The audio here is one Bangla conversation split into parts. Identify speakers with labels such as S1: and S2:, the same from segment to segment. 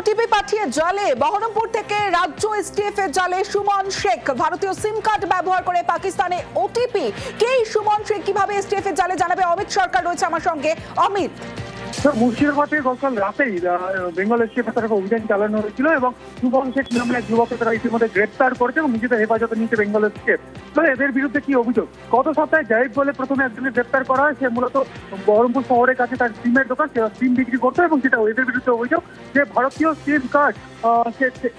S1: ওটিপি পাঠিয়ে জালে বহরমপুর থেকে রাজ্য এসটিএফ এর জালে সুমন শেখ ভারতীয় সিম কার্ড ব্যবহার করে পাকিস্তানে ওটিপি। কে সুমন শেখ, কিভাবে এসটিএফ এর জালে জানাবে অমিত সরকার রয়েছে আমার সঙ্গে। অমিত,
S2: মুর্শিদাবাদে গতকাল রাতেই বেঙ্গল এসটিএফ তারা অভিযান চালানো হয়েছিল এবং সুমন শেখ নামে এক যুবককে তারা ইতিমধ্যে গ্রেপ্তার করেছে এবং নিজেদের হেফাজতে নিয়েছে বেঙ্গল এসটিএফ। তবে এদের বিরুদ্ধে কি অভিযোগ? গত সপ্তাহে জাহিদ বলে প্রথমে একজনের গ্রেপ্তার করা হয়। সে মূলত বহরমপুর শহরের কাছে তার সিমের দোকান, সিম বিক্রি করতো এবং সেটা এদের বিরুদ্ধে অভিযোগ যে ভারতীয় সিম কার্ড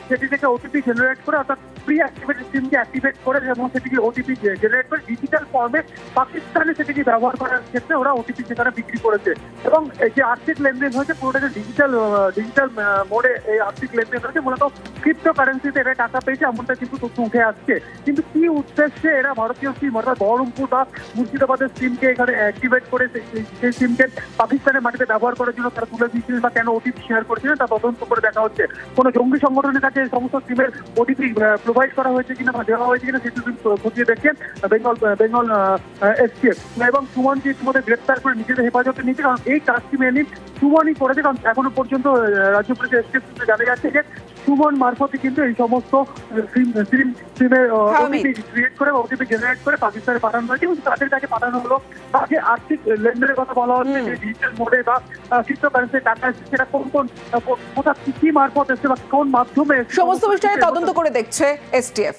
S2: সেটি থেকে ওটিপি জেনারেট করে, অর্থাৎ প্রি অ্যাক্টিভেটেড সিমকে অ্যাক্টিভেট করে এবং সেটিকে ওটিপি জেনারেট করে ডিজিটাল ফর্মে পাকিস্তানে সেটিকে ব্যবহার করার ক্ষেত্রে ওরা ওটিপি সেখানে বিক্রি করেছে। এবং এই যে আর্থিক লেনদেন হয়েছে পুরোটাকে ডিজিটাল মোডে এই আর্থিক লেনদেন হয়েছে, মূলত ক্রিপ্টো কারেন্সিতে এরা টাকা পেয়েছে এমনটা কিন্তু তথ্য উঠে আসছে। কিন্তু কি উদ্দেশ্যে এরা ভারতীয় সিম অর্থাৎ বহরমপুর বা মুর্শিদাবাদের সিমকে এখানে অ্যাক্টিভেট করে সেই সিমকে পাকিস্তানের মাটিতে ব্যবহার করার জন্য তারা তুলে দিয়েছিলেন বা কেন ওটিপি শেয়ার করেছিলেন তা তদন্ত করে দেখা হচ্ছে। কোনো জঙ্গি সংগঠনের কাছে সমস্ত সিমের ওটিপি প্রোভাইড করা হয়েছে কিনা বা দেওয়া হয়েছে কিনা সেটি খতিয়ে দেখছেন বেঙ্গল এসটিএফ। এবং সুমনকে ইতিমধ্যে গ্রেপ্তার করে নিজেদের হেফাজতে নিয়েছে, কারণ এই কাজটি মেনলি সুমনই করেছে। কারণ এখনো পর্যন্ত রাজ্য পুলিশ এসটিএফ জানা যাচ্ছে যে সুমন মারফতে কিন্তু এই সমস্ত সিমের ওটিপি ক্রিয়েট করে ওটিপি জেনারেট করে পাকিস্তানে পাঠানো হয়েছে এবং তাদের কাছে পাঠানো হলো। যে আর্থিক লেনদেনের কথা বলা হচ্ছে যে ডিজিটাল মোডে বা ক্রিপ্টো কারেন্সি টাকা এসেছে, সেটা কোথা কি মারফত এসছে বা কোন মাধ্যমে
S1: সমস্ত বিষয়ে তদন্ত করে দেখছে এসটিএফ।